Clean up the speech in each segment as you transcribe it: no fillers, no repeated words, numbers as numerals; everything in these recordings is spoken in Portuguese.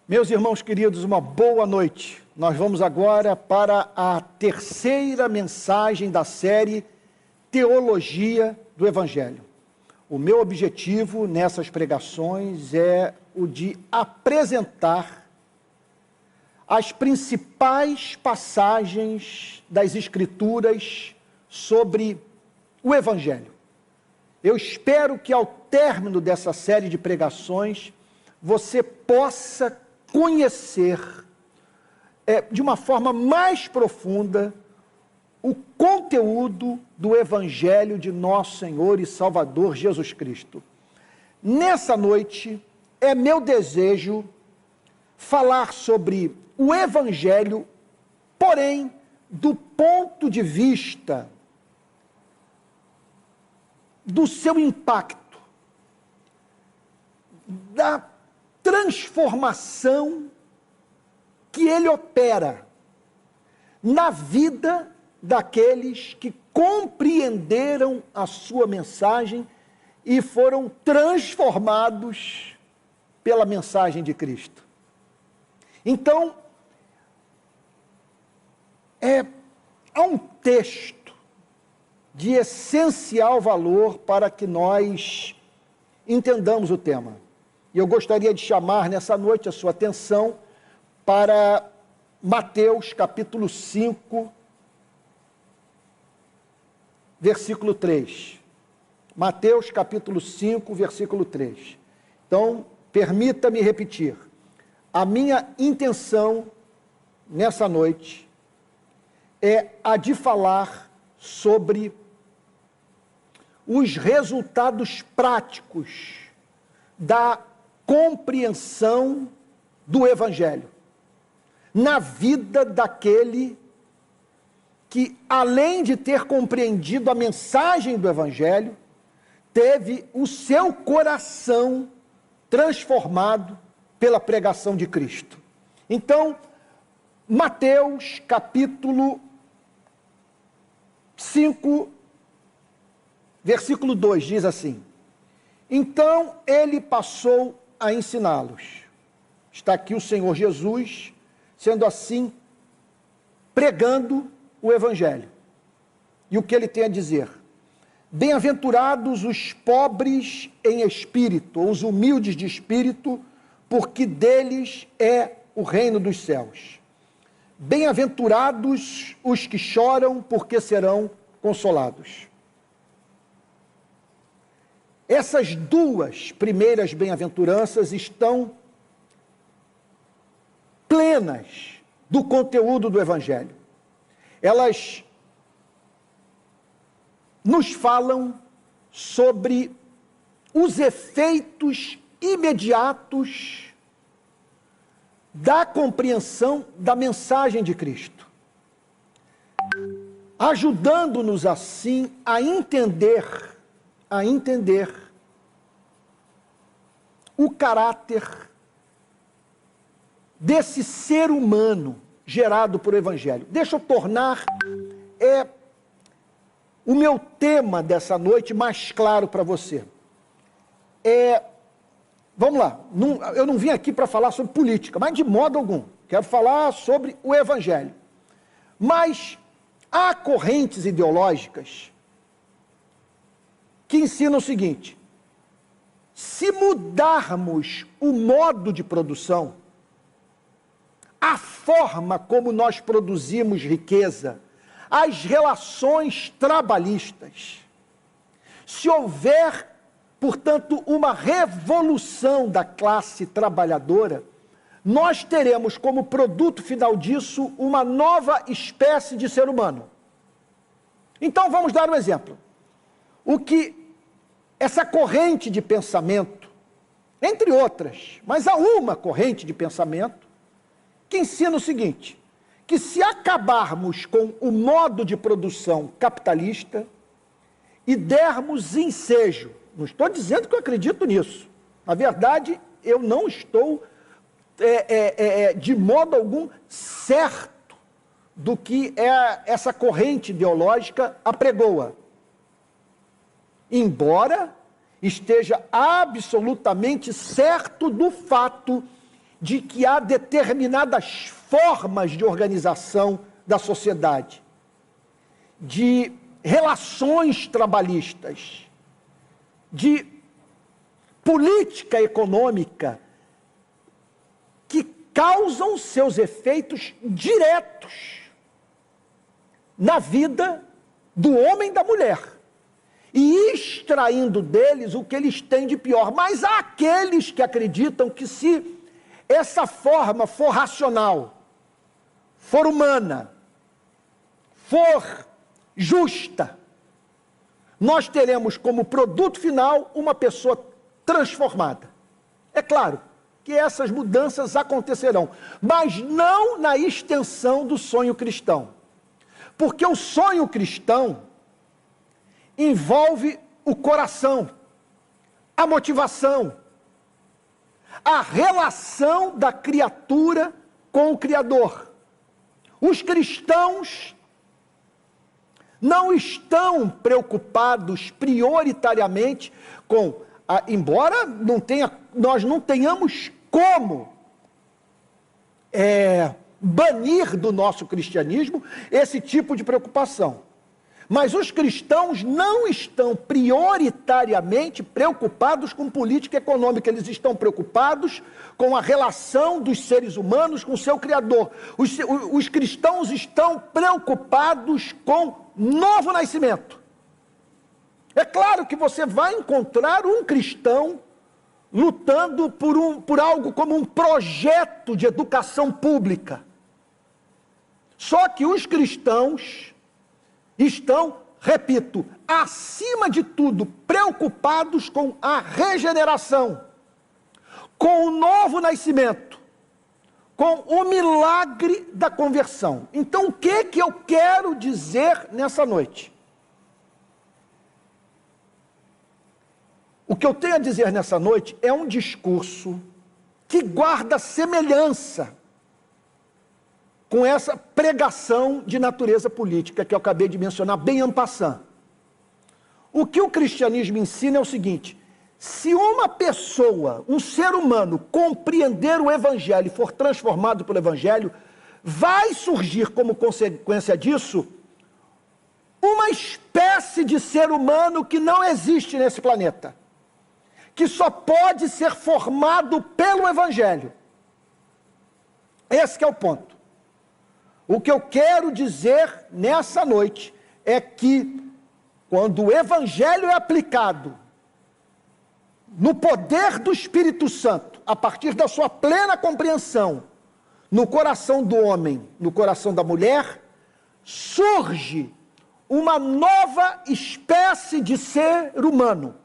Meus irmãos queridos, uma boa noite. Nós vamos agora para a terceira mensagem da série Teologia do Evangelho. O meu objetivo nessas pregações é o de apresentar as principais passagens das Escrituras sobre o Evangelho. Eu espero que ao término dessa série de pregações você possa conhecer de uma forma mais profunda o conteúdo do Evangelho de nosso Senhor e Salvador Jesus Cristo. Nessa noite, é meu desejo falar sobre o Evangelho, porém, do ponto de vista do seu impacto, da transformação que ele opera na vida daqueles que compreenderam a sua mensagem e foram transformados pela mensagem de Cristo. Então, há um texto de essencial valor para que nós entendamos o tema. E eu gostaria de chamar nessa noite a sua atenção para Mateus capítulo 5, versículo 3. Mateus capítulo 5, versículo 3. Então, permita-me repetir. A minha intenção nessa noite é a de falar sobre os resultados práticos da compreensão do Evangelho na vida daquele que, além de ter compreendido a mensagem do Evangelho, teve o seu coração transformado pela pregação de Cristo. Então, Mateus capítulo 5, versículo 2 diz assim: então ele passou a ensiná-los. Está aqui o Senhor Jesus, sendo assim, pregando o Evangelho. E o que ele tem a dizer? Bem-aventurados os pobres em espírito, ou os humildes de espírito, porque deles é o reino dos céus. Bem-aventurados os que choram, porque serão consolados. Essas duas primeiras bem-aventuranças estão plenas do conteúdo do Evangelho. Elas nos falam sobre os efeitos imediatos da compreensão da mensagem de Cristo, ajudando-nos assim a entender o caráter desse ser humano gerado por o Evangelho. Deixa eu tornar o meu tema dessa noite mais claro para você. Vamos lá, eu não vim aqui para falar sobre política, mas de modo algum. Quero falar sobre o Evangelho. Mas há correntes ideológicas que ensinam o seguinte: se mudarmos o modo de produção, a forma como nós produzimos riqueza, as relações trabalhistas, se houver, portanto, uma revolução da classe trabalhadora, nós teremos como produto final disso uma nova espécie de ser humano. Então vamos dar um exemplo. O que essa corrente de pensamento, entre outras, mas há uma corrente de pensamento que ensina o seguinte: que se acabarmos com o modo de produção capitalista e dermos ensejo, não estou dizendo que eu acredito nisso, na verdade eu não estou de modo algum certo do que essa corrente ideológica apregoa, embora esteja absolutamente certo do fato de que há determinadas formas de organização da sociedade, de relações trabalhistas, de política econômica, que causam seus efeitos diretos na vida do homem e da mulher, e extraindo deles o que eles têm de pior. Mas há aqueles que acreditam que, se essa forma for racional, for humana, for justa, nós teremos como produto final uma pessoa transformada. É claro que essas mudanças acontecerão, mas não na extensão do sonho cristão. Porque o sonho cristão envolve o coração, a motivação, a relação da criatura com o Criador. Os cristãos não estão preocupados prioritariamente com, embora nós não tenhamos como banir do nosso cristianismo esse tipo de preocupação. Mas os cristãos não estão prioritariamente preocupados com política econômica, eles estão preocupados com a relação dos seres humanos com o seu Criador. Os cristãos estão preocupados com novo nascimento. É claro que você vai encontrar um cristão lutando por algo como um projeto de educação pública. Só que os cristãos estão, repito, acima de tudo, preocupados com a regeneração, com o novo nascimento, com o milagre da conversão. Então, o que eu quero dizer nessa noite? O que eu tenho a dizer nessa noite é um discurso que guarda semelhança com essa pregação de natureza política que eu acabei de mencionar, bem en passant. O que o cristianismo ensina é o seguinte: se uma pessoa, um ser humano, compreender o evangelho e for transformado pelo evangelho, vai surgir como consequência disso uma espécie de ser humano que não existe nesse planeta, que só pode ser formado pelo evangelho. Esse que é o ponto. O que eu quero dizer nessa noite é que, quando o evangelho é aplicado no poder do Espírito Santo, a partir da sua plena compreensão, no coração do homem, no coração da mulher, surge uma nova espécie de ser humano,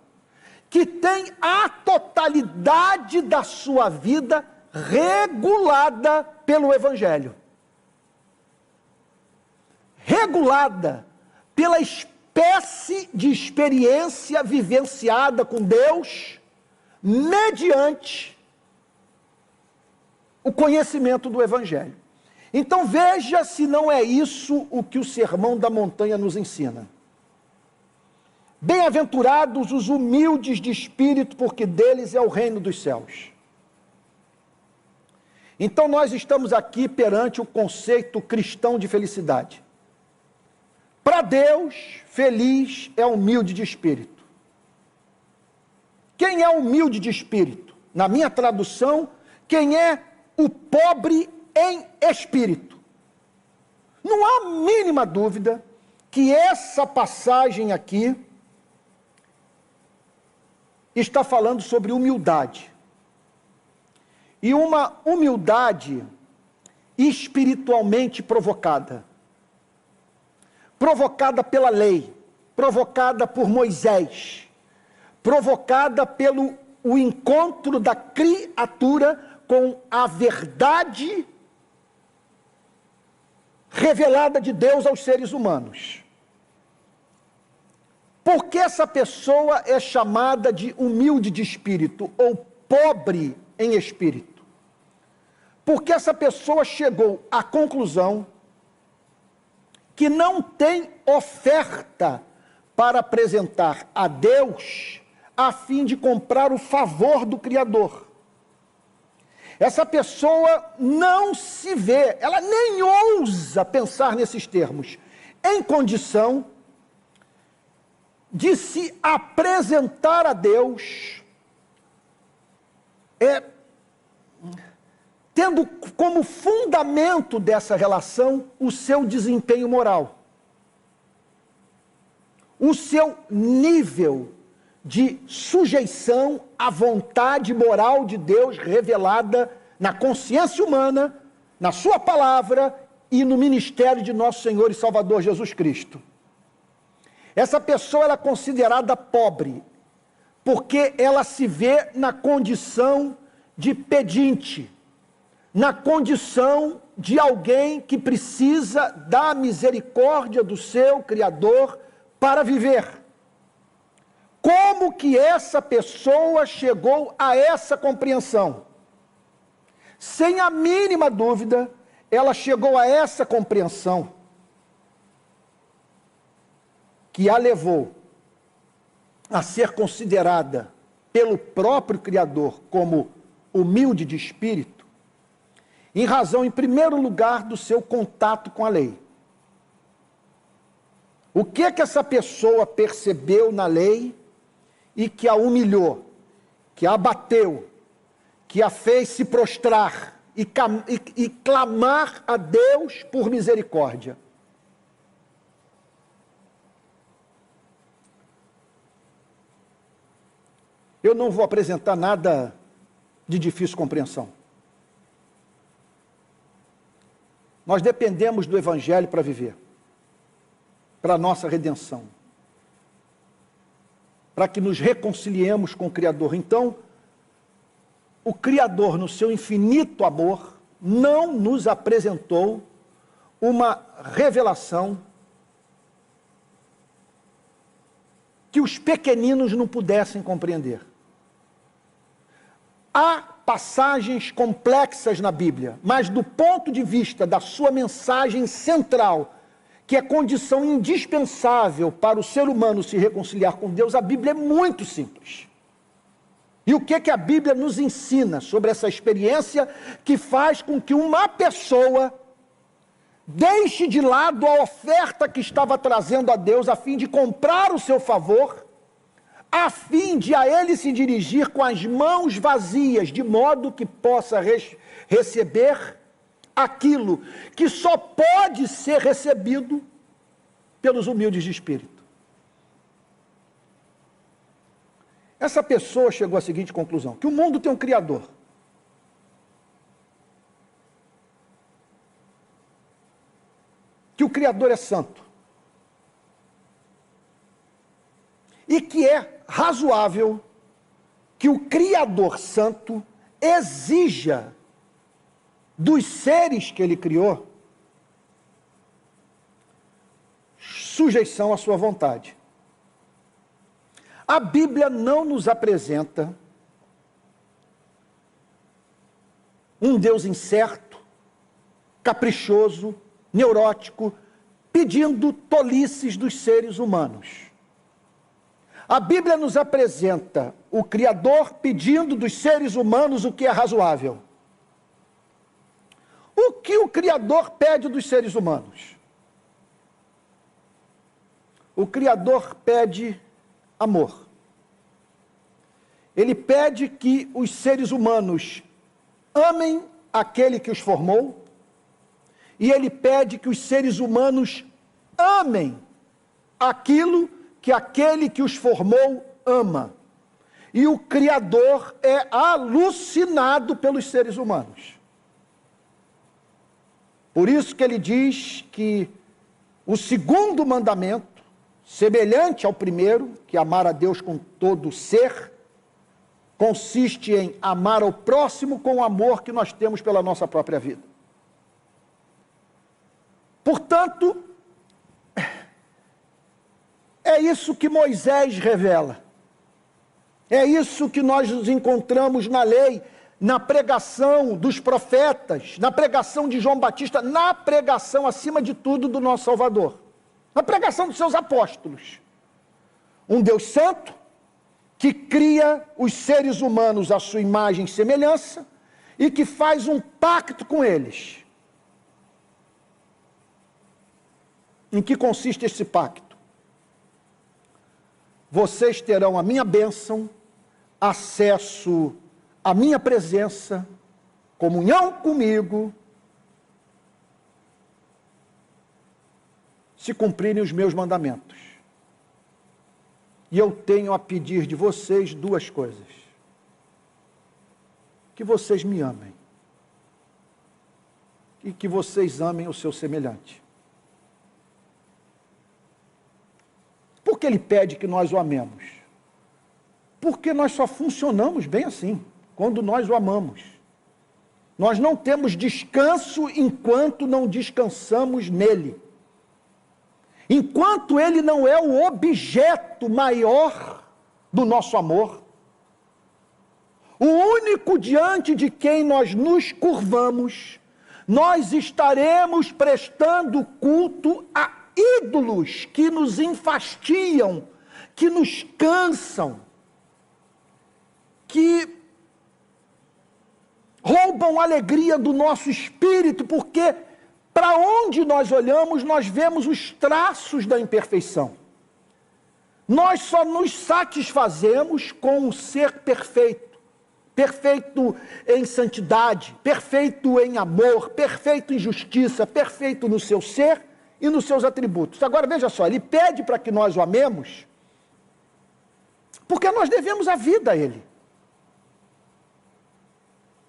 que tem a totalidade da sua vida regulada pelo evangelho. Regulada pela espécie de experiência vivenciada com Deus, mediante o conhecimento do evangelho. Então veja se não é isso o que o Sermão da Montanha nos ensina. Bem-aventurados os humildes de espírito, porque deles é o reino dos céus. Então nós estamos aqui perante o conceito cristão de felicidade. Para Deus, feliz é humilde de espírito. Quem é humilde de espírito? Na minha tradução, quem é o pobre em espírito. Não há a mínima dúvida que essa passagem aqui está falando sobre humildade. E uma humildade espiritualmente provocada. Provocada pela lei, provocada por Moisés, provocada pelo o encontro da criatura com a verdade revelada de Deus aos seres humanos. Por que essa pessoa é chamada de humilde de espírito ou pobre em espírito? Porque essa pessoa chegou à conclusão que não tem oferta para apresentar a Deus a fim de comprar o favor do Criador. essa pessoa não se vê, ela nem ousa pensar nesses termos, em condição de se apresentar a Deus, tendo como fundamento dessa relação o seu desempenho moral, o seu nível de sujeição à vontade moral de Deus revelada na consciência humana, na sua palavra e no ministério de nosso Senhor e Salvador Jesus Cristo. Essa pessoa ela é considerada pobre, porque ela se vê na condição de pedinte, na condição de alguém que precisa da misericórdia do seu Criador para viver. Como que essa pessoa chegou a essa compreensão? Sem a mínima dúvida, ela chegou a essa compreensão que a levou a ser considerada pelo próprio Criador como humilde de espírito, em razão, em primeiro lugar, do seu contato com a lei. O que essa pessoa percebeu na lei e que a humilhou, que a abateu, que a fez se prostrar e clamar a Deus por misericórdia? Eu não vou apresentar nada de difícil compreensão. Nós dependemos do Evangelho para viver, para a nossa redenção, para que nos reconciliemos com o Criador. Então, o Criador, no seu infinito amor, não nos apresentou uma revelação que os pequeninos não pudessem compreender. Há passagens complexas na Bíblia, mas do ponto de vista da sua mensagem central, que é condição indispensável para o ser humano se reconciliar com Deus, a Bíblia é muito simples. E o que a Bíblia nos ensina sobre essa experiência que faz com que uma pessoa deixe de lado a oferta que estava trazendo a Deus a fim de comprar o seu favor, a fim de a ele se dirigir com as mãos vazias, de modo que possa receber aquilo que só pode ser recebido pelos humildes de espírito. Essa pessoa chegou à seguinte conclusão: que o mundo tem um Criador. Que o Criador é santo. E que é razoável que o Criador santo exija dos seres que ele criou sujeição à sua vontade. A Bíblia não nos apresenta um Deus incerto, caprichoso, neurótico, pedindo tolices dos seres humanos. A Bíblia nos apresenta o Criador pedindo dos seres humanos o que é razoável. O que o Criador pede dos seres humanos? O Criador pede amor. Ele pede que os seres humanos amem aquele que os formou, e ele pede que os seres humanos amem aquilo que aquele que os formou ama. E o Criador é alucinado pelos seres humanos. Por isso que ele diz que o segundo mandamento, semelhante ao primeiro, que é amar a Deus com todo o ser, consiste em amar ao próximo com o amor que nós temos pela nossa própria vida. Portanto, é isso que Moisés revela. É isso que nós nos encontramos na lei, na pregação dos profetas, na pregação de João Batista, na pregação, acima de tudo, do nosso Salvador. Na pregação dos seus apóstolos. Um Deus santo, que cria os seres humanos à sua imagem e semelhança, e que faz um pacto com eles. Em que consiste esse pacto? Vocês terão a minha bênção, acesso à minha presença, comunhão comigo, se cumprirem os meus mandamentos. E eu tenho a pedir de vocês duas coisas: que vocês me amem e que vocês amem o seu semelhante. Por que ele pede que nós o amemos? Porque nós só funcionamos bem assim, quando nós o amamos. Nós não temos descanso enquanto não descansamos nele. Enquanto ele não é o objeto maior do nosso amor, o único diante de quem nós nos curvamos, nós estaremos prestando culto a ídolos que nos enfastiam, que nos cansam, que roubam a alegria do nosso espírito, porque para onde nós olhamos, nós vemos os traços da imperfeição. Nós só nos satisfazemos com um ser perfeito, perfeito em santidade, perfeito em amor, perfeito em justiça, perfeito no seu ser e nos seus atributos. Agora veja só, ele pede para que nós o amemos, porque nós devemos a vida a ele.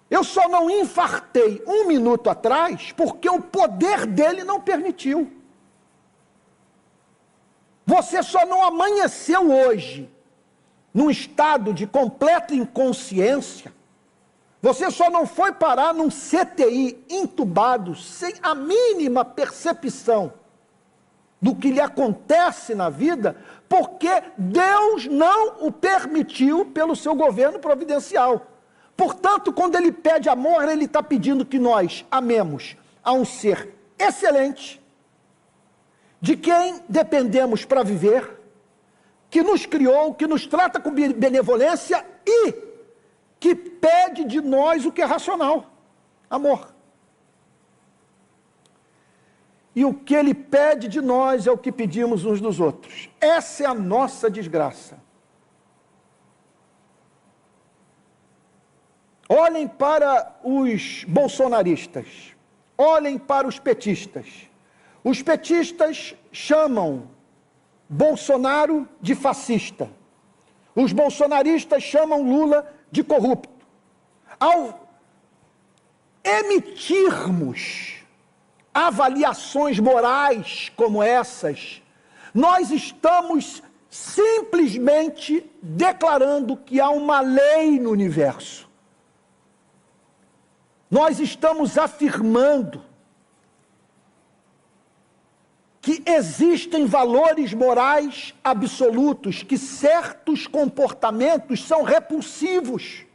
Eu só não infartei 1 minuto atrás porque o poder dele não permitiu. Você só não amanheceu hoje num estado de completa inconsciência. Você só não foi parar num CTI entubado sem a mínima percepção do que lhe acontece na vida, porque Deus não o permitiu pelo seu governo providencial. Portanto, quando ele pede amor, ele está pedindo que nós amemos a um ser excelente, de quem dependemos para viver, que nos criou, que nos trata com benevolência e que pede de nós o que é racional: amor. E o que ele pede de nós é o que pedimos uns dos outros. Essa é a nossa desgraça. Olhem para os bolsonaristas, olhem para os petistas. Os petistas chamam Bolsonaro de fascista. Os bolsonaristas chamam Lula de corrupto. Ao emitirmos avaliações morais como essas, nós estamos simplesmente declarando que há uma lei no universo. Nós estamos afirmando que existem valores morais absolutos, que certos comportamentos são repulsivos.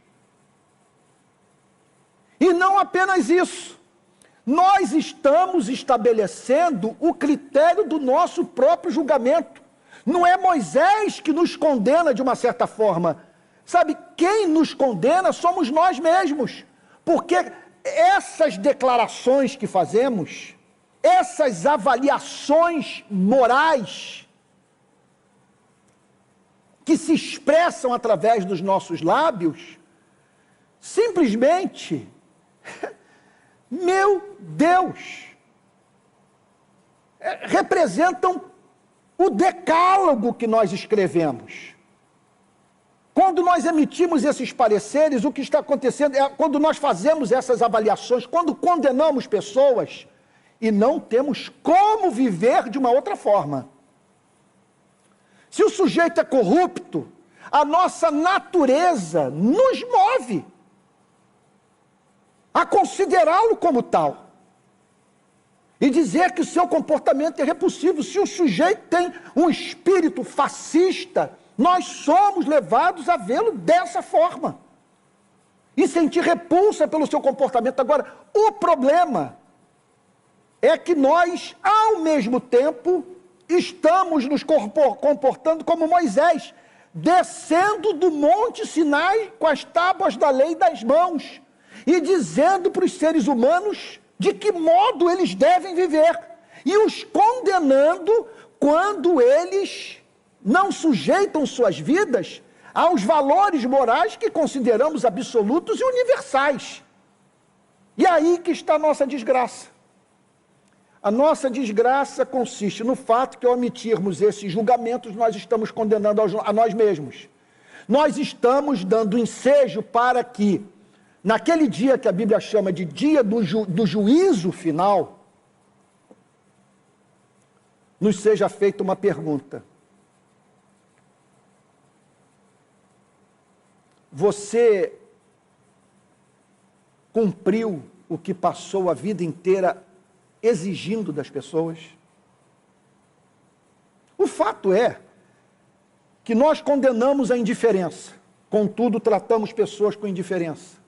E não apenas isso, nós estamos estabelecendo o critério do nosso próprio julgamento. Não é Moisés que nos condena de uma certa forma. Sabe, quem nos condena somos nós mesmos, porque essas declarações que fazemos, essas avaliações morais que se expressam através dos nossos lábios, simplesmente, meu Deus, representam o decálogo que nós escrevemos. Quando nós emitimos esses pareceres, o que está acontecendo é quando nós fazemos essas avaliações, quando condenamos pessoas e não temos como viver de uma outra forma. Se o sujeito é corrupto, a nossa natureza nos move a considerá-lo como tal e dizer que o seu comportamento é repulsivo. Se o sujeito tem um espírito fascista, nós somos levados a vê-lo dessa forma e sentir repulsa pelo seu comportamento. Agora, o problema é que nós, ao mesmo tempo, estamos nos comportando como Moisés, descendo do Monte Sinai com as tábuas da lei das mãos. e dizendo para os seres humanos de que modo eles devem viver, e os condenando quando eles não sujeitam suas vidas aos valores morais que consideramos absolutos e universais. E aí que está a nossa desgraça. A nossa desgraça consiste no fato que, ao emitirmos esses julgamentos, nós estamos condenando a nós mesmos. Nós estamos dando ensejo para que, naquele dia que a Bíblia chama de dia do juízo final, nos seja feita uma pergunta. Você cumpriu o que passou a vida inteira exigindo das pessoas? O fato é que nós condenamos a indiferença, contudo tratamos pessoas com indiferença.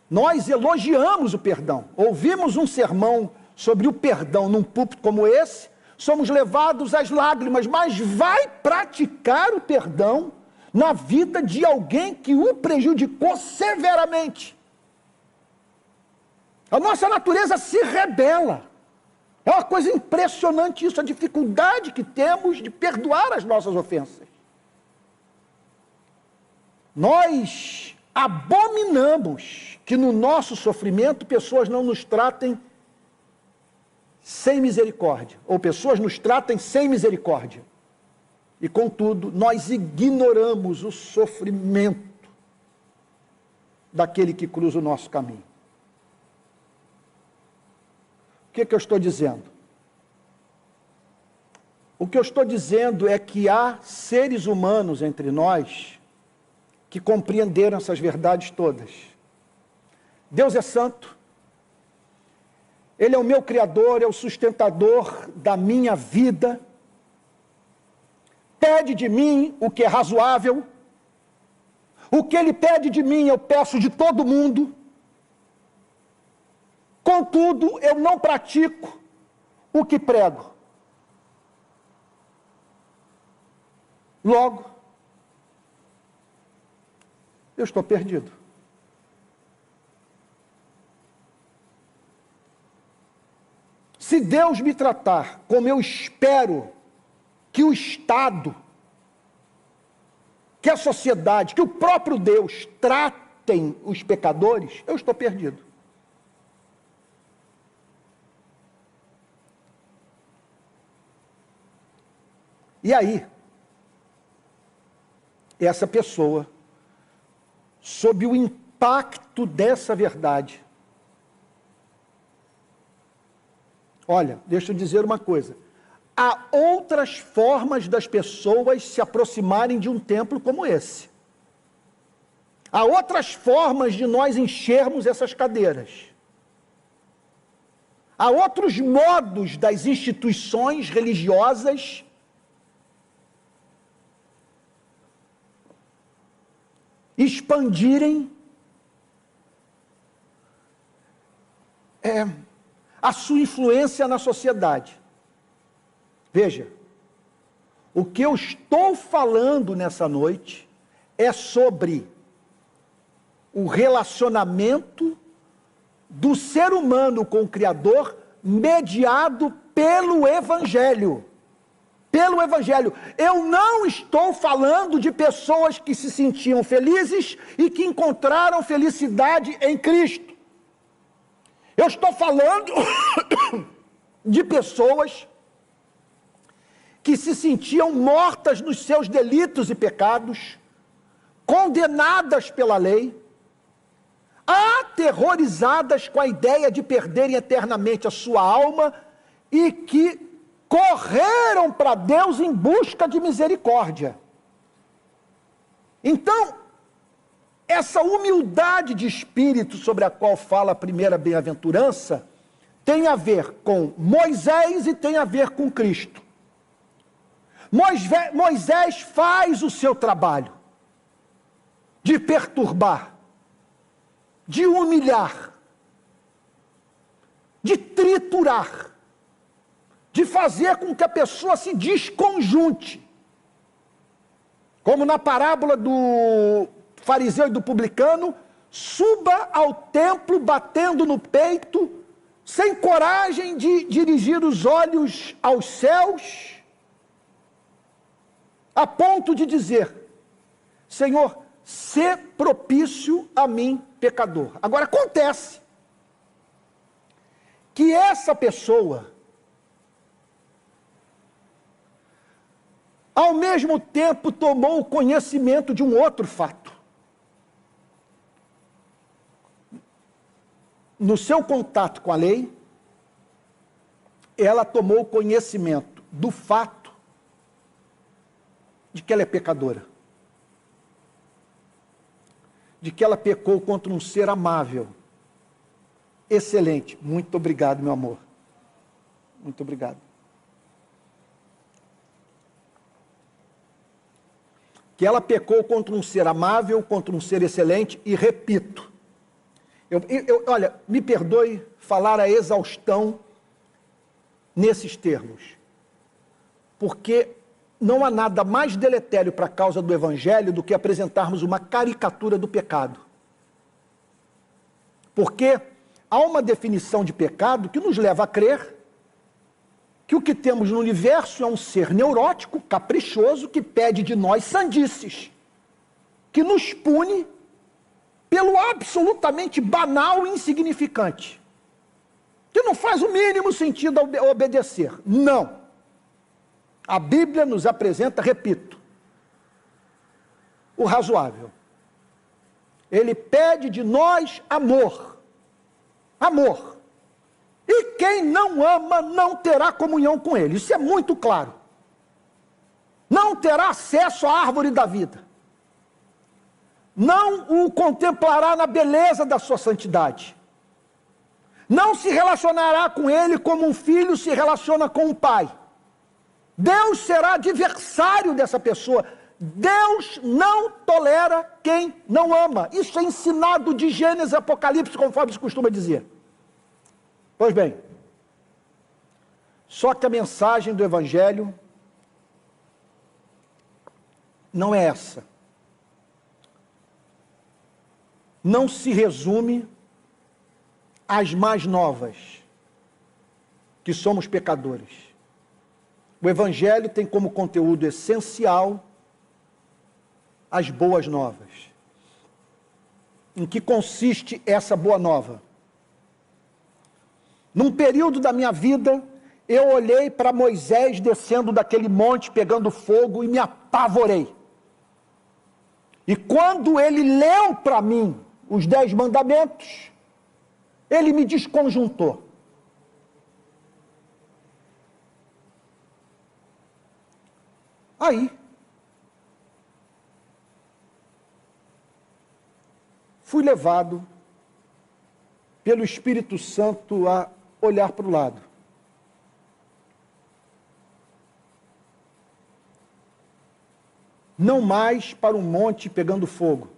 Nós elogiamos o perdão. Ouvimos um sermão sobre o perdão num púlpito como esse, somos levados às lágrimas, mas vai praticar o perdão na vida de alguém que o prejudicou severamente. A nossa natureza se rebela. É uma coisa impressionante isso, a dificuldade que temos de perdoar as nossas ofensas. Nós abominamos que no nosso sofrimento pessoas não nos tratem sem misericórdia, ou pessoas nos tratem sem misericórdia. E, contudo, nós ignoramos o sofrimento daquele que cruza o nosso caminho. O que eu estou dizendo? O que eu estou dizendo é que há seres humanos entre nós que compreenderam essas verdades todas. Deus é santo, Ele é o meu Criador, é o sustentador da minha vida, pede de mim o que é razoável, o que Ele pede de mim eu peço de todo mundo, contudo eu não pratico o que prego. Logo, eu estou perdido. Se Deus me tratar como eu espero que o Estado, que a sociedade, que o próprio Deus tratem os pecadores, eu estou perdido. E aí, essa pessoa, sob o impacto dessa verdade, olha, deixa eu dizer uma coisa, há outras formas das pessoas se aproximarem de um templo como esse. Há outras formas de nós enchermos essas cadeiras. Há outros modos das instituições religiosas expandirem a sua influência na sociedade. Veja, o que eu estou falando nessa noite é sobre o relacionamento do ser humano com o Criador mediado pelo Evangelho. Pelo Evangelho. Eu não estou falando de pessoas que se sentiam felizes e que encontraram felicidade em Cristo. Eu estou falando de pessoas que se sentiam mortas nos seus delitos e pecados, condenadas pela lei, aterrorizadas com a ideia de perderem eternamente a sua alma e que correram para Deus em busca de misericórdia. Então, essa humildade de espírito sobre a qual fala a primeira bem-aventurança tem a ver com Moisés e tem a ver com Cristo. Moisés faz o seu trabalho de perturbar, de humilhar, de triturar, de fazer com que a pessoa se desconjunte. Como na parábola do fariseu e do publicano, suba ao templo batendo no peito, sem coragem de dirigir os olhos aos céus, a ponto de dizer: Senhor, sê propício a mim, pecador. Agora, acontece que essa pessoa, ao mesmo tempo, tomou conhecimento de um outro fato. No seu contato com a lei, ela tomou conhecimento do fato de que ela é pecadora. De que ela pecou contra um ser amável, excelente. Muito obrigado, meu amor. Muito obrigado. Que ela pecou contra um ser amável, contra um ser excelente, e repito, olha, me perdoe falar a exaustão nesses termos, porque não há nada mais deletério para a causa do Evangelho do que apresentarmos uma caricatura do pecado. Porque há uma definição de pecado que nos leva a crer que o que temos no universo é um ser neurótico, caprichoso, que pede de nós sandices, que nos pune pelo absolutamente banal e insignificante, que não faz o mínimo sentido obedecer. Não. A Bíblia nos apresenta, repito, o razoável. Ele pede de nós amor. Amor. E quem não ama não terá comunhão com ele. Isso é muito claro. Não terá acesso à árvore da vida. Não o contemplará na beleza da sua santidade. Não se relacionará com ele como um filho se relaciona com um pai. Deus será adversário dessa pessoa. Deus não tolera quem não ama. Isso é ensinado de Gênesis e Apocalipse, conforme se costuma dizer. Pois bem, só que a mensagem do Evangelho não é essa. Não se resume às mais novas, que somos pecadores. O Evangelho tem como conteúdo essencial as boas novas. Em que consiste essa boa nova? Num período da minha vida, eu olhei para Moisés descendo daquele monte, pegando fogo, e me apavorei. E quando ele leu para mim os 10 mandamentos, ele me desconjuntou. Aí, fui levado pelo Espírito Santo a olhar para o lado. Não mais para um monte pegando fogo.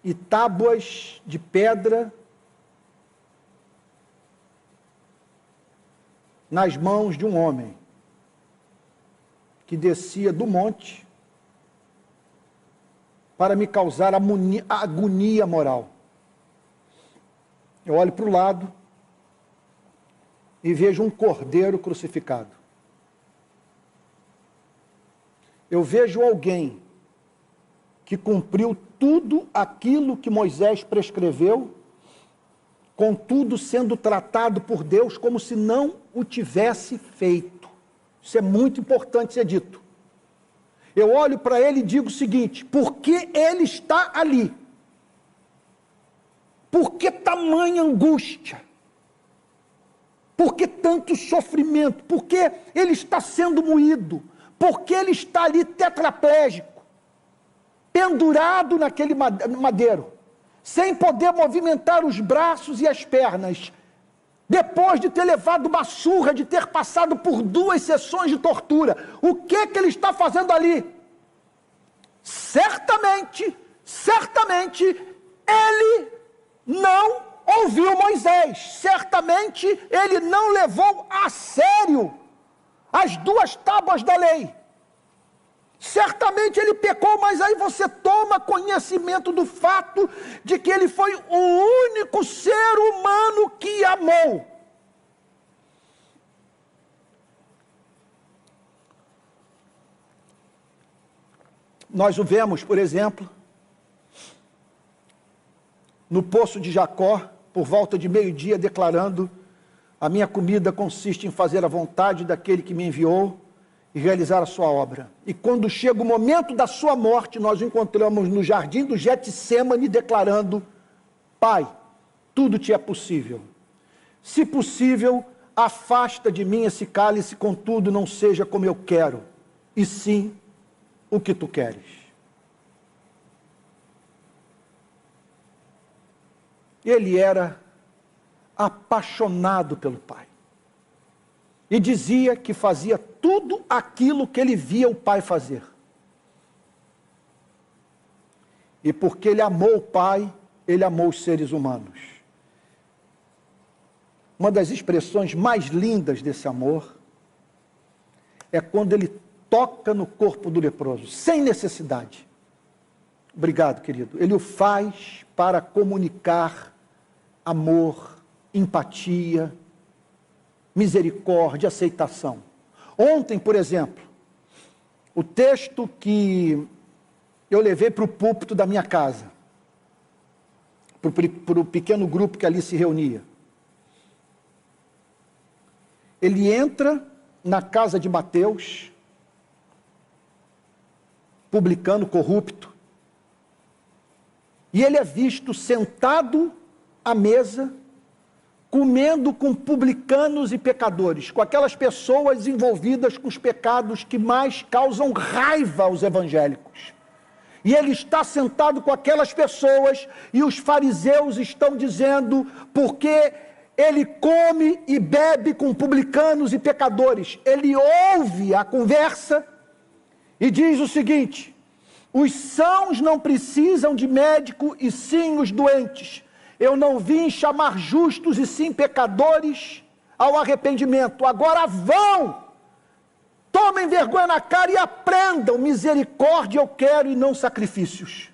E tábuas de pedra nas mãos de um homem que descia do monte para me causar agonia moral. Eu olho para o lado e vejo um cordeiro crucificado. Eu vejo alguém que cumpriu tudo aquilo que Moisés prescreveu, contudo sendo tratado por Deus como se não o tivesse feito. Isso é muito importante ser dito. Eu olho para ele e digo o seguinte: por que ele está ali? Por que tamanha angústia? Por que tanto sofrimento? Por que ele está sendo moído? Por que ele está ali tetraplégico, pendurado naquele madeiro, sem poder movimentar os braços e as pernas, depois de ter levado uma surra, de ter passado por 2 sessões de tortura? O que ele está fazendo ali? Certamente, ele não ouviu Moisés, certamente ele não levou a sério as 2 tábuas da lei. Certamente ele pecou, mas aí você toma conhecimento do fato de que ele foi o único ser humano que amou. Nós o vemos, por exemplo, no poço de Jacó, por volta de meio-dia, declarando: a minha comida consiste em fazer a vontade daquele que me enviou e realizar a sua obra. E quando chega o momento da sua morte, nós o encontramos no jardim do Getsêmani, declarando: Pai, tudo te é possível. Se possível, afasta de mim esse cálice, contudo não seja como eu quero, e sim o que tu queres. Ele era apaixonado pelo Pai. E dizia que fazia tudo aquilo que ele via o Pai fazer. E porque ele amou o Pai, ele amou os seres humanos. Uma das expressões mais lindas desse amor é quando ele toca no corpo do leproso, sem necessidade. Obrigado, querido. Ele o faz para comunicar amor, empatia, misericórdia, aceitação. Ontem, por exemplo, o texto que eu levei para o púlpito da minha casa, para o pequeno grupo que ali se reunia. Ele entra na casa de Mateus, publicano corrupto, e ele é visto sentado à mesa, comendo com publicanos e pecadores, com aquelas pessoas envolvidas com os pecados que mais causam raiva aos evangélicos. E ele está sentado com aquelas pessoas, e os fariseus estão dizendo: porque ele come e bebe com publicanos e pecadores. Ele ouve a conversa e diz o seguinte: os sãos não precisam de médico, e sim os doentes. Eu não vim chamar justos, e sim pecadores ao arrependimento. Agora vão, tomem vergonha na cara e aprendam. Misericórdia eu quero e não sacrifícios.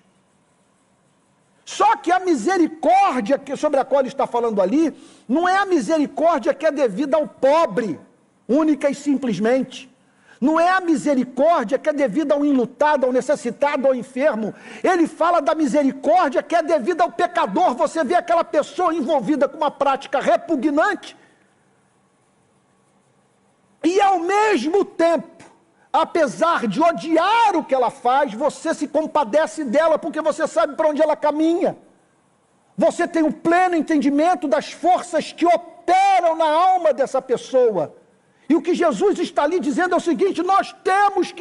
Só que a misericórdia sobre a qual ele está falando ali, não é a misericórdia que é devida ao pobre, única e simplesmente. Não é a misericórdia que é devida ao enlutado, ao necessitado, ao enfermo. Ele fala da misericórdia que é devida ao pecador. Você vê aquela pessoa envolvida com uma prática repugnante, e ao mesmo tempo, apesar de odiar o que ela faz, você se compadece dela, porque você sabe para onde ela caminha. Você tem o pleno entendimento das forças que operam na alma dessa pessoa. E o que Jesus está ali dizendo é o seguinte: nós temos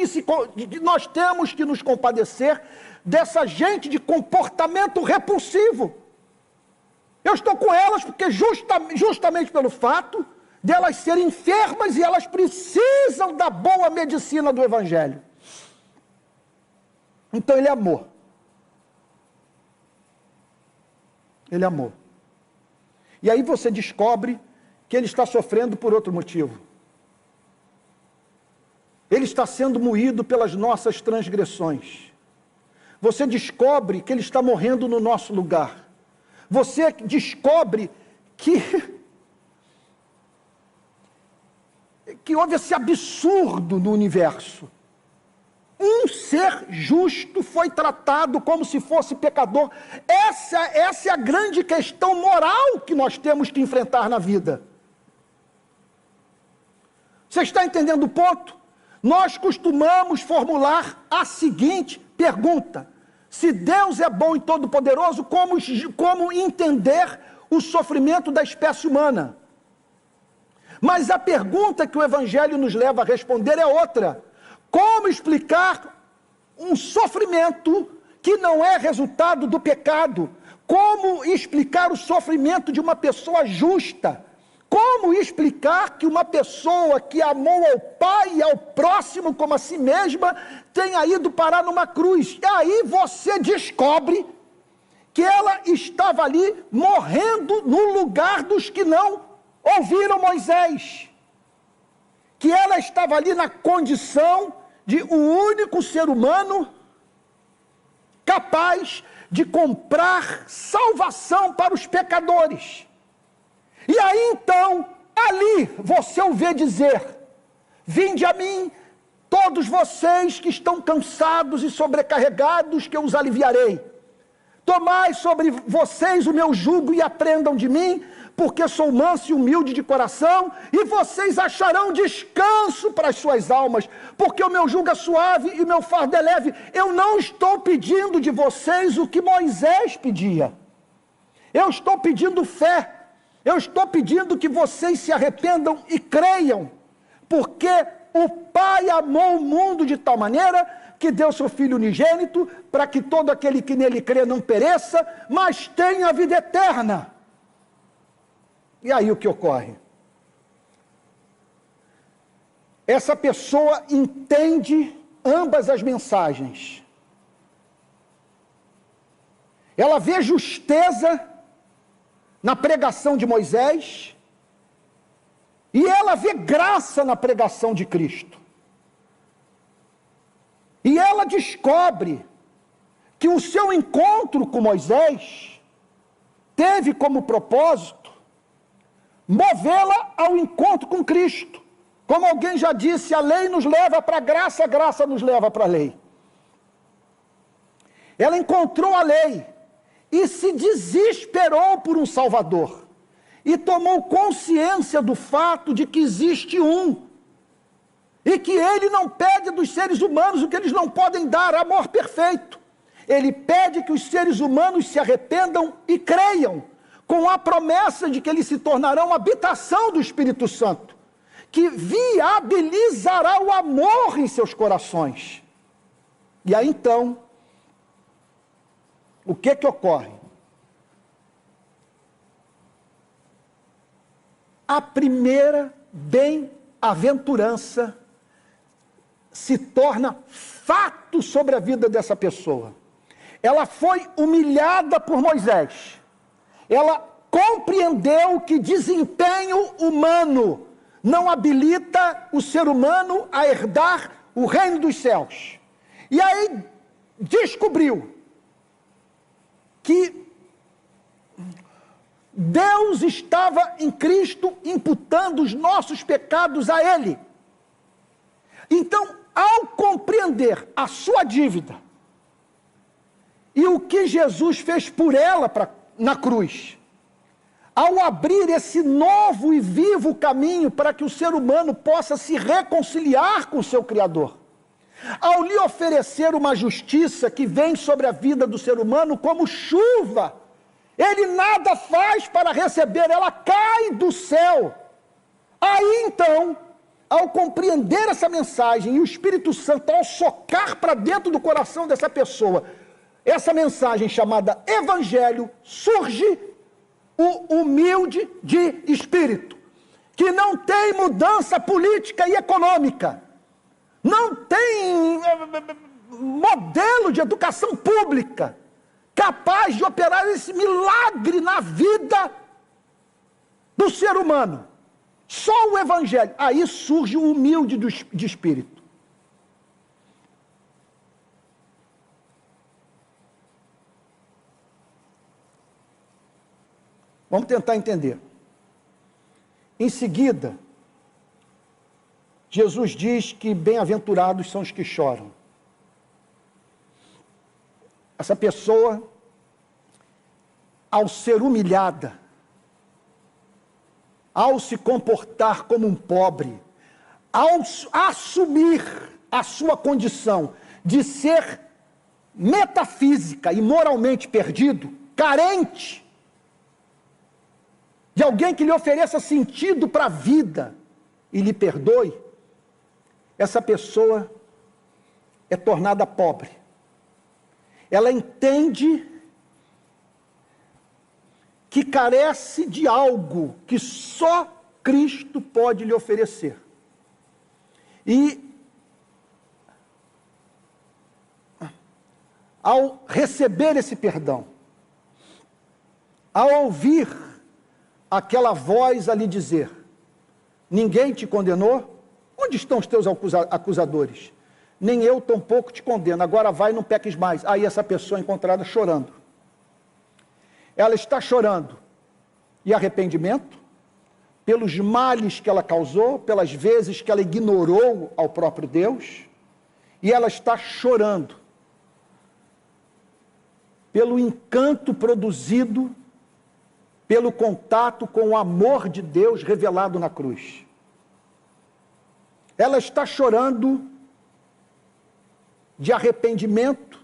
que nos compadecer dessa gente de comportamento repulsivo. Eu estou com elas porque justamente pelo fato de elas serem enfermas, e elas precisam da boa medicina do Evangelho. Então ele amou. Ele amou. E aí você descobre que ele está sofrendo por outro motivo. Ele está sendo moído pelas nossas transgressões. Você descobre que ele está morrendo no nosso lugar. Você descobre que houve esse absurdo no universo. Um ser justo foi tratado como se fosse pecador. Essa é a grande questão moral que nós temos que enfrentar na vida. Você está entendendo o ponto? Nós costumamos formular a seguinte pergunta: se Deus é bom e todo-poderoso, como entender o sofrimento da espécie humana? Mas a pergunta que o Evangelho nos leva a responder é outra: como explicar um sofrimento que não é resultado do pecado? Como explicar o sofrimento de uma pessoa justa? Como explicar que uma pessoa que amou ao Pai e ao próximo como a si mesma tenha ido parar numa cruz? E aí você descobre que ela estava ali morrendo no lugar dos que não ouviram Moisés. Que ela estava ali na condição de o único ser humano capaz de comprar salvação para os pecadores. E aí então, ali você o vê dizer: vinde a mim, todos vocês que estão cansados e sobrecarregados, que eu os aliviarei. Tomai sobre vocês o meu jugo e aprendam de mim, porque sou manso e humilde de coração, e vocês acharão descanso para as suas almas, porque o meu jugo é suave e o meu fardo é leve. Eu não estou pedindo de vocês o que Moisés pedia. Eu estou pedindo fé. Eu estou pedindo que vocês se arrependam e creiam, porque o Pai amou o mundo de tal maneira que deu seu Filho unigênito, para que todo aquele que nele crê não pereça, mas tenha a vida eterna. E aí o que ocorre? Essa pessoa entende ambas as mensagens. Ela vê justeza na pregação de Moisés, e ela vê graça na pregação de Cristo. E ela descobre que o seu encontro com Moisés teve como propósito movê-la ao encontro com Cristo. Como alguém já disse, a lei nos leva para a graça nos leva para a lei. Ela encontrou a lei e se desesperou por um Salvador. E tomou consciência do fato de que existe um. E que ele não pede dos seres humanos o que eles não podem dar, amor perfeito. Ele pede que os seres humanos se arrependam e creiam, com a promessa de que eles se tornarão habitação do Espírito Santo, que viabilizará o amor em seus corações. E aí então, o que ocorre? A primeira bem-aventurança se torna fato sobre a vida dessa pessoa. Ela foi humilhada por Moisés. Ela compreendeu que desempenho humano não habilita o ser humano a herdar o reino dos céus. E aí descobriu que Deus estava em Cristo imputando os nossos pecados a Ele. Então, ao compreender a sua dívida e o que Jesus fez por ela na cruz, ao abrir esse novo e vivo caminho para que o ser humano possa se reconciliar com o seu Criador, ao lhe oferecer uma justiça que vem sobre a vida do ser humano como chuva, ele nada faz para receber, ela cai do céu. Aí então, ao compreender essa mensagem, e o Espírito Santo ao socar para dentro do coração dessa pessoa, essa mensagem chamada Evangelho, surge o humilde de espírito, que não tem mudança política e econômica, não tem modelo de educação pública, capaz de operar esse milagre na vida do ser humano. Só o Evangelho. Aí surge o humilde de espírito. Vamos tentar entender. Em seguida, Jesus diz que bem-aventurados são os que choram. Essa pessoa, ao ser humilhada, ao se comportar como um pobre, ao assumir a sua condição de ser metafísica e moralmente perdido, carente, de alguém que lhe ofereça sentido para a vida e lhe perdoe, essa pessoa é tornada pobre. Ela entende que carece de algo que só Cristo pode lhe oferecer. E, ao receber esse perdão, ao ouvir aquela voz a lhe dizer: ninguém te condenou? Onde estão os teus acusadores? nem eu tampouco te condeno, agora vai e não peques mais. Aí essa pessoa é encontrada chorando. Ela está chorando e arrependimento, pelos males que ela causou, pelas vezes que ela ignorou ao próprio Deus, e ela está chorando pelo encanto produzido pelo contato com o amor de Deus revelado na cruz. Ela está chorando de arrependimento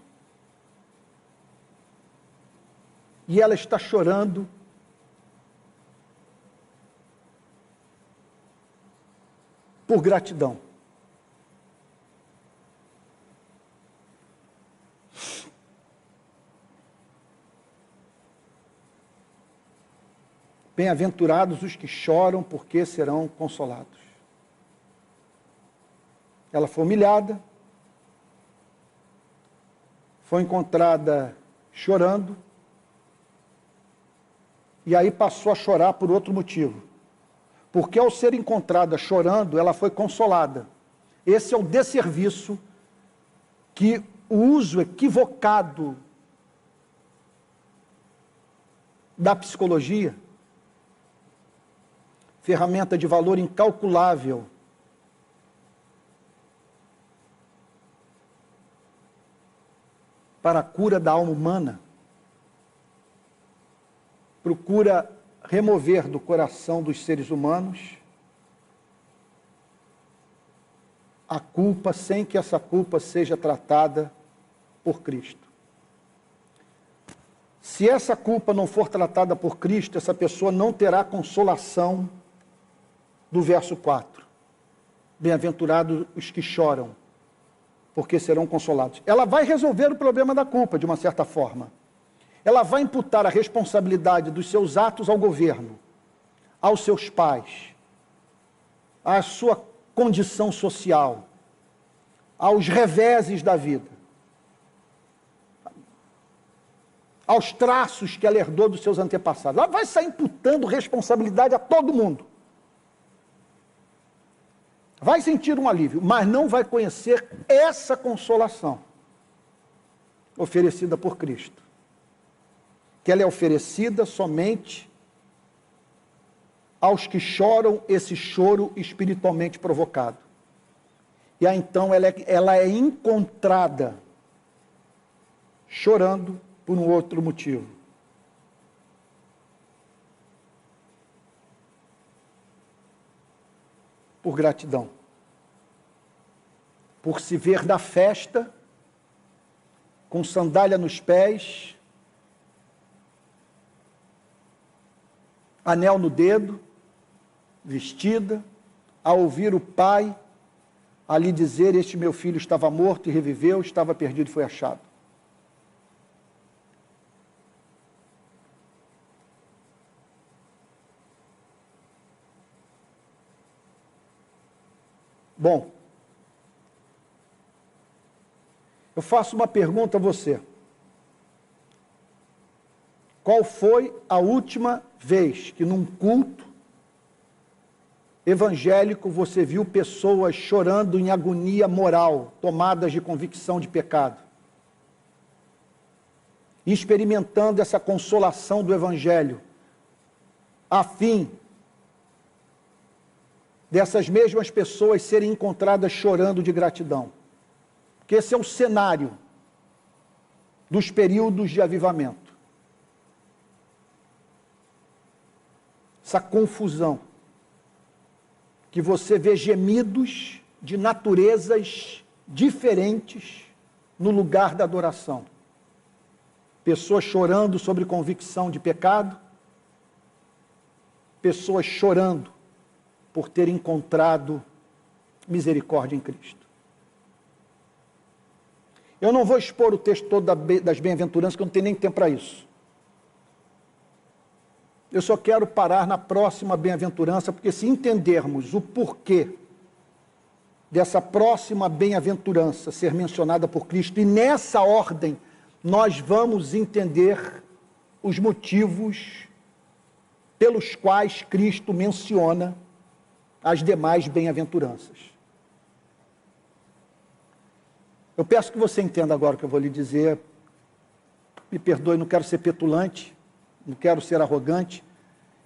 e ela está chorando por gratidão. Bem-aventurados os que choram, porque serão consolados. Ela foi humilhada, foi encontrada chorando, e aí passou a chorar por outro motivo. Porque ao ser encontrada chorando, ela foi consolada. Esse é o desserviço que o uso equivocado da psicologia, ferramenta de valor incalculável, para a cura da alma humana, procura remover do coração dos seres humanos a culpa, sem que essa culpa seja tratada por Cristo. Se essa culpa não for tratada por Cristo, essa pessoa não terá consolação do verso 4. Bem-aventurados os que choram, porque serão consolados. Ela vai resolver o problema da culpa, de uma certa forma. Ela vai imputar a responsabilidade dos seus atos ao governo, aos seus pais, à sua condição social, aos reveses da vida, aos traços que ela herdou dos seus antepassados. Ela vai sair imputando responsabilidade a todo mundo. Vai sentir um alívio, mas não vai conhecer essa consolação oferecida por Cristo. Que ela é oferecida somente aos que choram esse choro espiritualmente provocado. E aí então ela é encontrada chorando por um outro motivo. Por gratidão. Por se ver da festa, com sandália nos pés, anel no dedo, vestida, a ouvir o pai a lhe dizer: este meu filho estava morto e reviveu, estava perdido e foi achado. Bom, eu faço uma pergunta a você. Qual foi a última vez que num culto evangélico você viu pessoas chorando em agonia moral, tomadas de convicção de pecado, e experimentando essa consolação do evangelho, a fim dessas mesmas pessoas serem encontradas chorando de gratidão? Porque esse é o cenário dos períodos de avivamento. Essa confusão, que você vê gemidos de naturezas diferentes no lugar da adoração. Pessoas chorando sobre convicção de pecado, pessoas chorando por ter encontrado misericórdia em Cristo. Eu não vou expor o texto todo das bem-aventuranças, que eu não tenho nem tempo para isso. Eu só quero parar na próxima bem-aventurança, porque se entendermos o porquê dessa próxima bem-aventurança ser mencionada por Cristo, e nessa ordem nós vamos entender os motivos pelos quais Cristo menciona as demais bem-aventuranças. Eu peço que você entenda agora o que eu vou lhe dizer. Me perdoe, não quero ser petulante, não quero ser arrogante.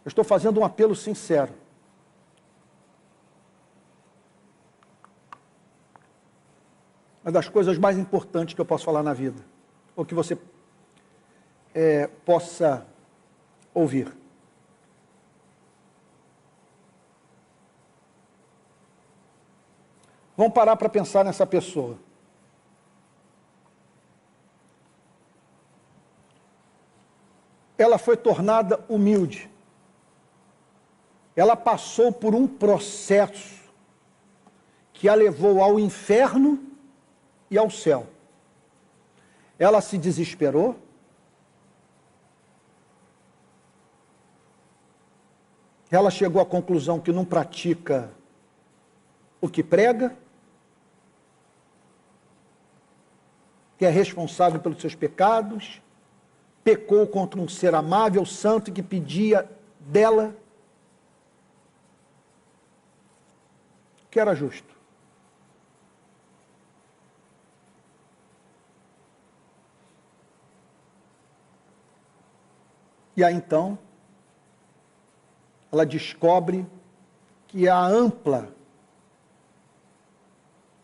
Eu estou fazendo um apelo sincero. Uma das coisas mais importantes que eu posso falar na vida, ou que você possa ouvir. Vamos parar para pensar nessa pessoa. Ela foi tornada humilde. Ela passou por um processo que a levou ao inferno e ao céu. Ela se desesperou. Ela chegou à conclusão que não pratica o que prega, que é responsável pelos seus pecados, pecou contra um ser amável, santo, que pedia dela que era justo. E aí então, ela descobre que a ampla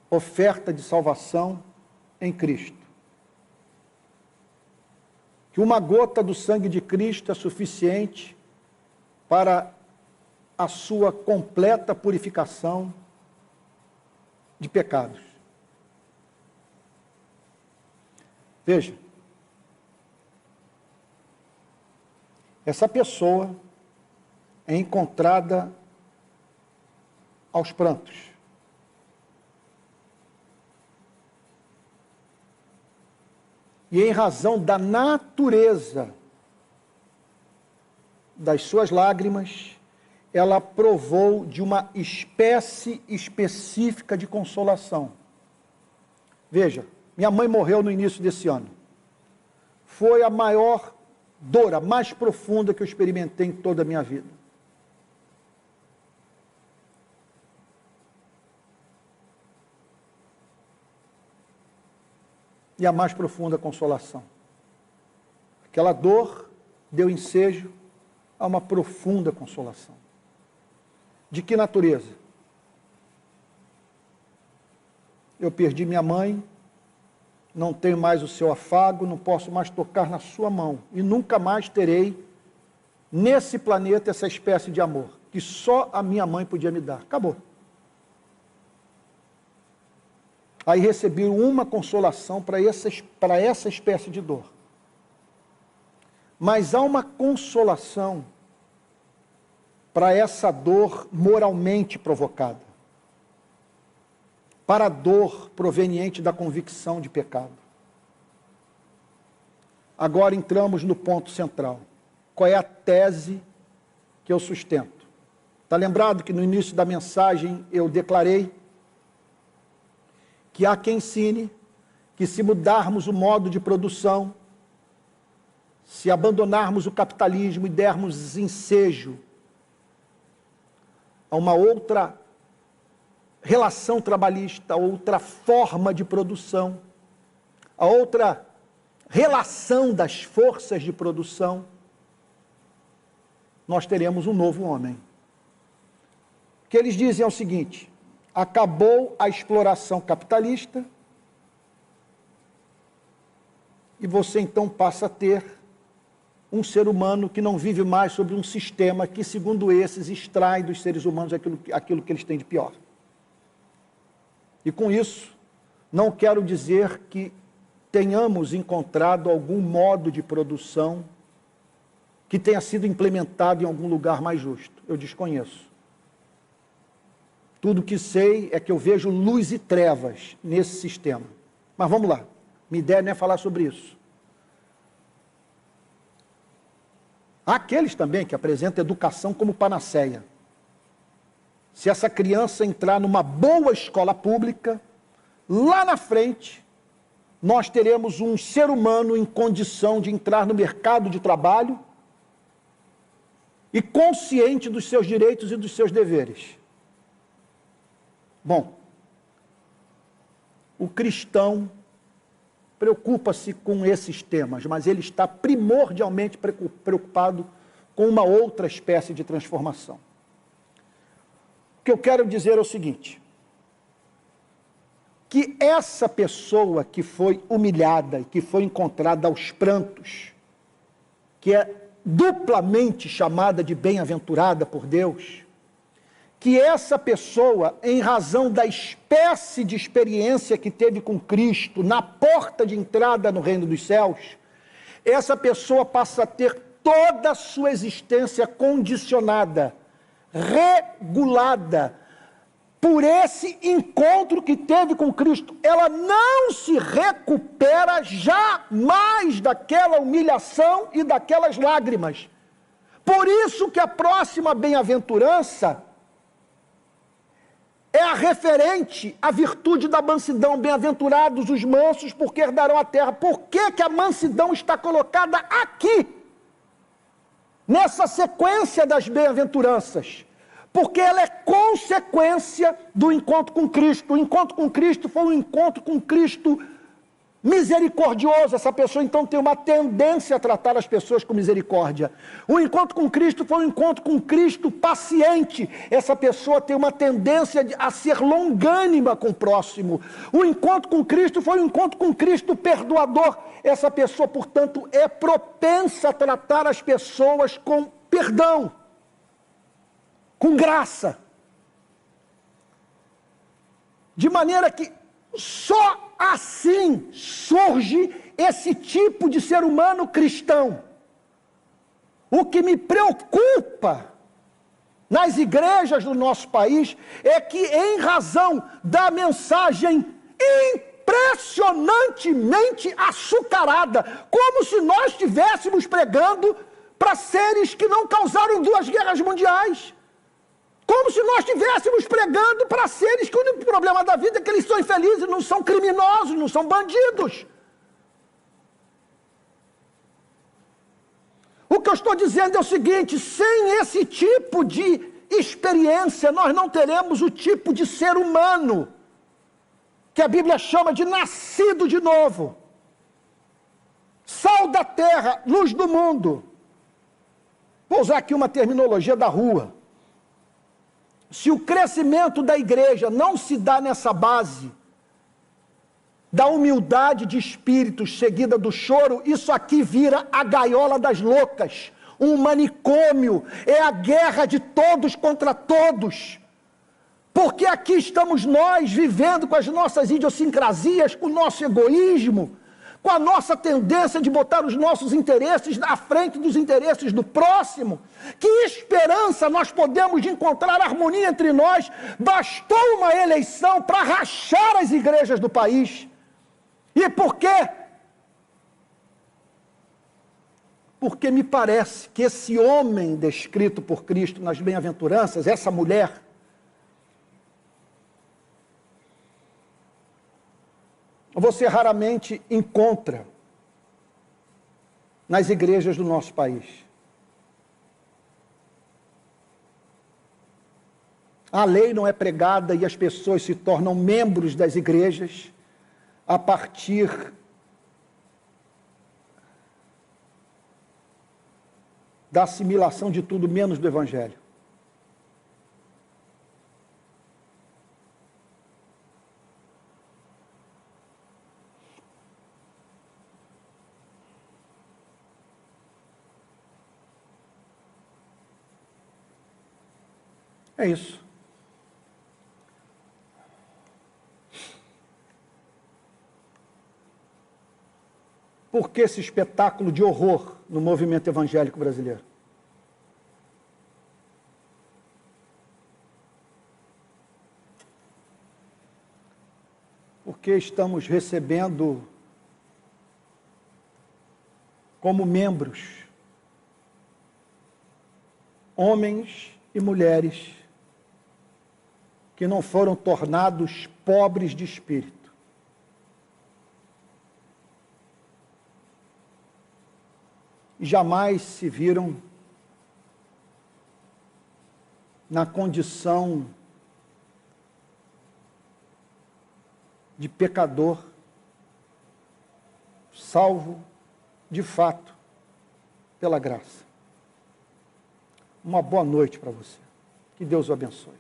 oferta de salvação em Cristo. Que uma gota do sangue de Cristo é suficiente para a sua completa purificação de pecados. Veja, essa pessoa é encontrada aos prantos. E em razão da natureza das suas lágrimas, ela provou de uma espécie específica de consolação. Veja, minha mãe morreu no início desse ano. Foi a maior dor, a mais profunda que eu experimentei em toda a minha vida. E a mais profunda consolação. Aquela dor deu ensejo a uma profunda consolação. De que natureza? Eu perdi minha mãe, não tenho mais o seu afago, não posso mais tocar na sua mão. E nunca mais terei, nesse planeta, essa espécie de amor, que só a minha mãe podia me dar. Acabou. Aí recebi uma consolação para essa espécie de dor. Mas há uma consolação para essa dor moralmente provocada. Para a dor proveniente da convicção de pecado. Agora entramos no ponto central. Qual é a tese que eu sustento? Está lembrado que no início da mensagem eu declarei que há quem ensine que se mudarmos o modo de produção, se abandonarmos o capitalismo e dermos ensejo a uma outra relação trabalhista, a outra forma de produção, a outra relação das forças de produção, nós teremos um novo homem. O que eles dizem é o seguinte: acabou a exploração capitalista e você então passa a ter um ser humano que não vive mais sobre um sistema que, segundo esses, extrai dos seres humanos aquilo que eles têm de pior. E com isso, não quero dizer que tenhamos encontrado algum modo de produção que tenha sido implementado em algum lugar mais justo. Eu desconheço. Tudo que sei é que eu vejo luz e trevas nesse sistema. Mas vamos lá, minha ideia não é falar sobre isso. Há aqueles também que apresentam educação como panaceia. Se essa criança entrar numa boa escola pública, lá na frente, nós teremos um ser humano em condição de entrar no mercado de trabalho e consciente dos seus direitos e dos seus deveres. Bom, o cristão preocupa-se com esses temas, mas ele está primordialmente preocupado com uma outra espécie de transformação. O que eu quero dizer é o seguinte, que essa pessoa que foi humilhada e que foi encontrada aos prantos, que é duplamente chamada de bem-aventurada por Deus, que essa pessoa, em razão da espécie de experiência que teve com Cristo na porta de entrada no reino dos céus, essa pessoa passa a ter toda a sua existência condicionada, regulada por esse encontro que teve com Cristo. Ela não se recupera jamais daquela humilhação e daquelas lágrimas. Por isso que a próxima bem-aventurança é a referente à virtude da mansidão. Bem-aventurados os mansos, porque herdarão a terra. Por que que a mansidão está colocada aqui? Nessa sequência das bem-aventuranças? Porque ela é consequência do encontro com Cristo. O encontro com Cristo foi um encontro com Cristo misericordioso. Essa pessoa então tem uma tendência a tratar as pessoas com misericórdia. O encontro com Cristo foi um encontro com Cristo paciente. Essa pessoa tem uma tendência a ser longânima com o próximo. O encontro com Cristo foi um encontro com Cristo perdoador. Essa pessoa, portanto, é propensa a tratar as pessoas com perdão, com graça. De maneira que só assim surge esse tipo de ser humano cristão. O que me preocupa nas igrejas do nosso país é que, em razão da mensagem impressionantemente açucarada, como se nós estivéssemos pregando para seres que não causaram 2 guerras mundiais, como se nós estivéssemos pregando para seres que o único problema da vida é que eles são infelizes, não são criminosos, não são bandidos. O que eu estou dizendo é o seguinte: sem esse tipo de experiência, nós não teremos o tipo de ser humano que a Bíblia chama de nascido de novo, sal da terra, luz do mundo. Vou usar aqui uma terminologia da rua. Se o crescimento da igreja não se dá nessa base da humildade de espírito seguida do choro, isso aqui vira a gaiola das loucas, um manicômio, é a guerra de todos contra todos. Porque aqui estamos nós vivendo com as nossas idiosincrasias, com o nosso egoísmo, com a nossa tendência de botar os nossos interesses à frente dos interesses do próximo. Que esperança nós podemos de encontrar harmonia entre nós? Bastou uma eleição para rachar as igrejas do país. E por quê? Porque me parece que esse homem descrito por Cristo nas bem-aventuranças, essa mulher, você raramente encontra nas igrejas do nosso país. A lei não é pregada e as pessoas se tornam membros das igrejas a partir da assimilação de tudo menos do Evangelho. É isso. Por que esse espetáculo de horror no movimento evangélico brasileiro? Porque estamos recebendo como membros homens e mulheres que não foram tornados pobres de espírito. E jamais se viram na condição de pecador salvo, de fato, pela graça. Uma boa noite para você. Que Deus o abençoe.